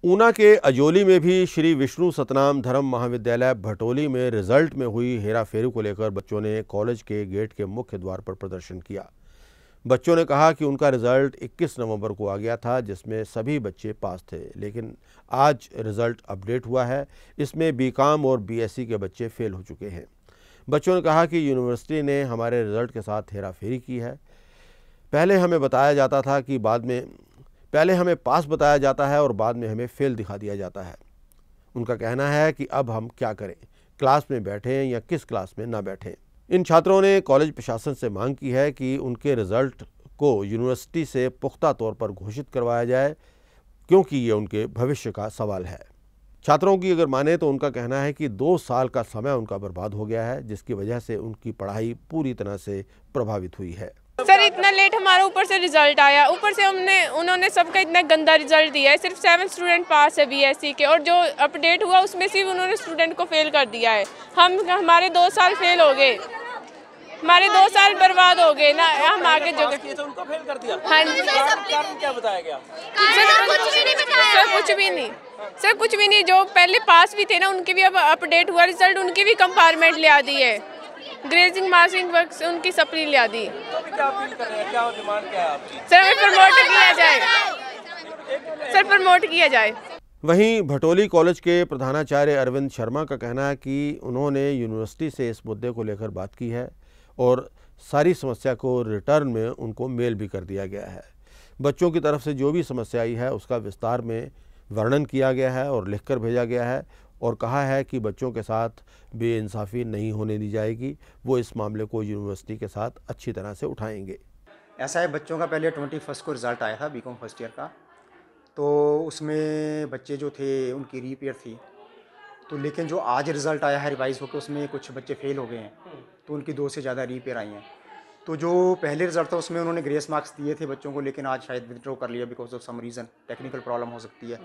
ऊना के अजोली में भी श्री विष्णु सतनाम धर्म महाविद्यालय भटोली में रिजल्ट में हुई हेराफेरी को लेकर बच्चों ने कॉलेज के गेट के मुख्य द्वार पर प्रदर्शन किया। बच्चों ने कहा कि उनका रिजल्ट 21 नवंबर को आ गया था, जिसमें सभी बच्चे पास थे, लेकिन आज रिजल्ट अपडेट हुआ है। इसमें बीकॉम और बीएससी के बच्चे फेल हो चुके हैं। बच्चों ने कहा कि यूनिवर्सिटी ने हमारे रिजल्ट के साथ हेराफेरी की है। पहले हमें पास बताया जाता है और बाद में हमें फेल दिखा दिया जाता है। उनका कहना है कि अब हम क्या करें, क्लास में बैठें या किस क्लास में ना बैठें। इन छात्रों ने कॉलेज प्रशासन से मांग की है कि उनके रिजल्ट को यूनिवर्सिटी से पुख्ता तौर पर घोषित करवाया जाए, क्योंकि ये उनके भविष्य का सवाल है। छात्रों की अगर माने तो उनका कहना है कि 2 साल का समय उनका बर्बाद हो गया है, जिसकी वजह से उनकी पढ़ाई पूरी तरह से प्रभावित हुई है। सर इतना लेट हमारा ऊपर से रिजल्ट आया, ऊपर से उन्होंने सबका इतना गंदा रिजल्ट दिया है। सिर्फ 7 स्टूडेंट पास है बीएससी के, और जो अपडेट हुआ उसमें सिर्फ उन्होंने स्टूडेंट को फेल कर दिया है। हमारे 2 साल फेल हो गए, हमारे 2 साल बर्बाद हो गए ना। हम आगे जो उनको फेल कर दिया। हाँ जी, कारण क्या बताया गया? सर कुछ भी नहीं। जो पहले पास भी थे ना, उनके भी अब अपडेट हुआ रिजल्ट, उनके भी कंपार्टमेंट ले दी है, ग्रेजिंग मार्किंग वर्क उनकी सप्ली ले दी। तो अभी क्या अपील कर रहे हैं, क्या डिमांड क्या है आपकी? सर हमें प्रमोट किया जाए। वहीं भटोली कॉलेज के प्रधानाचार्य अरविंद शर्मा का कहना है कि उन्होंने यूनिवर्सिटी से इस मुद्दे को लेकर बात की है और सारी समस्या को रिटर्न में उनको मेल भी कर दिया गया है। बच्चों की तरफ से जो भी समस्या आई है उसका विस्तार में वर्णन किया गया है और लिखकर भेजा गया है, और कहा है कि बच्चों के साथ बेइंसाफ़ी नहीं होने दी जाएगी। वो इस मामले को यूनिवर्सिटी के साथ अच्छी तरह से उठाएंगे। ऐसा है, बच्चों का पहले 21 को रिज़ल्ट आया था बीकॉम फर्स्ट ईयर का, तो उसमें बच्चे जो थे उनकी रीपेयर थी। तो लेकिन जो आज रिज़ल्ट आया है रिवाइज़ होकर, उसमें कुछ बच्चे फेल हो गए हैं, तो उनकी 2 से ज़्यादा रीपेयर आई हैं। तो जो पहले रिज़ल्ट था उसमें उन्होंने ग्रेस मार्क्स दिए थे बच्चों को, लेकिन आज शायद विथड्रॉ कर लिया because of some reason, technical problem हो सकती है।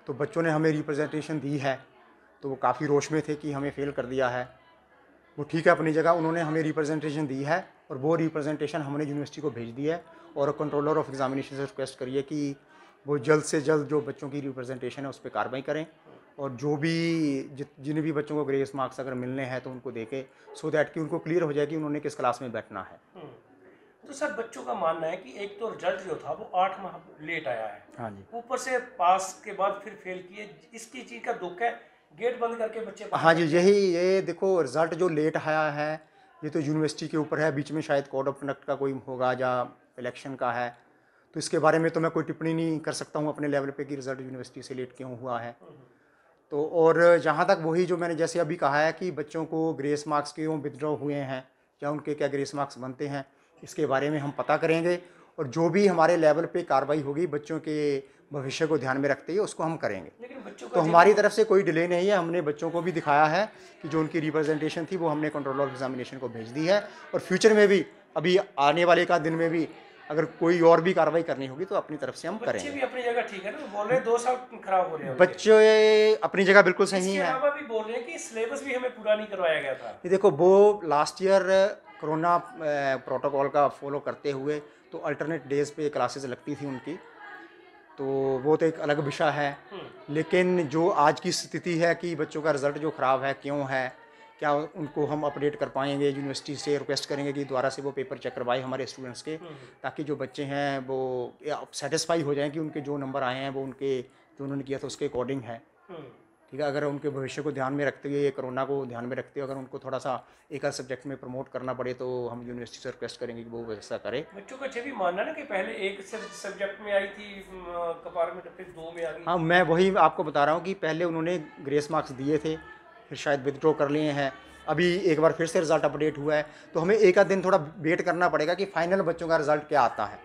तो बच्चों ने हमें रिप्रेजेंटेशन दी है, तो वो काफ़ी रोष में थे कि हमें फ़ेल कर दिया है। वो ठीक है अपनी जगह, उन्होंने हमें रिप्रेजेंटेशन दी है और वो रिप्रेजेंटेशन हमने यूनिवर्सिटी को भेज दी है, और कंट्रोलर ऑफ एग्जामिनेशन से रिक्वेस्ट करिए कि वो जल्द से जल्द जो बच्चों की रिप्रेजेंटेशन है उस पर कार्रवाई करें, और जो भी जिन भी बच्चों को ग्रेस मार्क्स अगर मिलने हैं तो उनको देके, सो दैट कि उनको क्लियर हो जाए कि उन्होंने किस क्लास में बैठना है। तो सर बच्चों का मानना है कि एक तो रिजल्ट जो था वो 8 माह लेट आया है, हाँ जी, ऊपर से पास के बाद फिर फेल किए, इसकी चीज़ का दुख है। गेट बंद करके बच्चे हाँ जी, ये देखो रिज़ल्ट जो लेट आया है ये तो यूनिवर्सिटी के ऊपर है। बीच में शायद कोड ऑफ कंडक्ट का कोई होगा या इलेक्शन का है, तो इसके बारे में तो मैं कोई टिप्पणी नहीं कर सकता हूँ अपने लेवल पे कि रिज़ल्ट यूनिवर्सिटी से लेट क्यों हुआ है। तो और जहाँ तक वही जो मैंने जैसे अभी कहा है कि बच्चों को ग्रेस मार्क्स क्यों विथड्रॉ हुए हैं या उनके क्या ग्रेस मार्क्स बनते हैं, इसके बारे में हम पता करेंगे, और जो भी हमारे लेवल पे कार्रवाई होगी बच्चों के भविष्य को ध्यान में रखते हुए उसको हम करेंगे। तो हमारी तरफ से कोई डिले नहीं है, हमने बच्चों को भी दिखाया है कि जो उनकी रिप्रेजेंटेशन थी वो हमने कंट्रोल ऑफ एग्जामिनेशन को भेज दी है, और फ्यूचर में भी अभी आने वाले का दिन में भी अगर कोई और भी कार्रवाई करनी होगी तो अपनी तरफ से हम करेंगे। बच्चे भी अपनी जगह ठीक है ना, बोल रहे हैं 2 साल खराब हो रहे हैं। बच्चे अपनी जगह बिल्कुल सही है। इसके भी बोल रहे हैं कि सिलेबस भी हमें पूरा नहीं करवाया गया था। ये देखो, वो लास्ट ईयर कोरोना प्रोटोकॉल का फॉलो करते हुए तो अल्टरनेट डेज पे क्लासेस लगती थी उनकी, तो वो तो एक अलग विषय है। लेकिन जो आज की स्थिति है कि बच्चों का रिज़ल्ट जो ख़राब है क्यों है, क्या उनको हम अपडेट कर पाएंगे, यूनिवर्सिटी से रिक्वेस्ट करेंगे कि दोबारा से वो पेपर चेक करवाए हमारे स्टूडेंट्स के, ताकि जो बच्चे हैं वो सेटिस्फाई हो जाएं कि उनके जो नंबर आए हैं वो उनके जो उन्होंने किया था उसके अकॉर्डिंग है। ठीक है, अगर उनके भविष्य को ध्यान में रखते हुए, कोरोना को ध्यान में रखते हुए अगर उनको थोड़ा सा एक सब्जेक्ट में प्रमोट करना पड़े तो हम यूनिवर्सिटी से रिक्वेस्ट करेंगे कि वो वैसा करे। बच्चों का भी मानना ना कि पहले एक सब्जेक्ट में आई थी कंपार्टमेंट, फिर 2 में आ गई। हाँ, मैं वही आपको बता रहा हूँ कि पहले उन्होंने ग्रेस मार्क्स दिए थे, फिर शायद विथड्रॉ कर लिए हैं, अभी एक बार फिर से रिज़ल्ट अपडेट हुआ है, तो हमें एक आध दिन थोड़ा वेट करना पड़ेगा कि फाइनल बच्चों का रिज़ल्ट क्या आता है।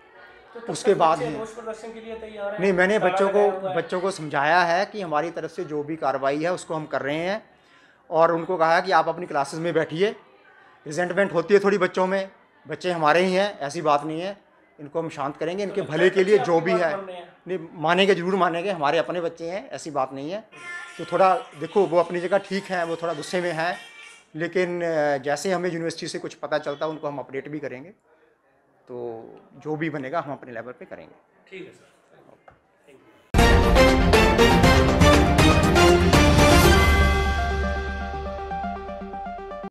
तो उसके बाद ही प्रदर्शन के लिए तैयार हैं? नहीं, मैंने बच्चों को समझाया है कि हमारी तरफ से जो भी कार्रवाई है उसको हम कर रहे हैं, और उनको कहा है कि आप अपनी क्लासेस में बैठिए। रिजेंटमेंट होती है थोड़ी बच्चों में, बच्चे हमारे ही हैं, ऐसी बात नहीं है, इनको हम शांत करेंगे, इनके भले के लिए जो भी है। नहीं मानेंगे, ज़रूर मानेंगे, हमारे अपने बच्चे हैं, ऐसी बात नहीं है। तो थोड़ा देखो, वो अपनी जगह ठीक है, वो थोड़ा गुस्से में है, लेकिन जैसे हमें यूनिवर्सिटी से कुछ पता चलता है उनको हम अपडेट भी करेंगे, तो जो भी बनेगा हम अपने लेवल पे करेंगे। ठीक है सर।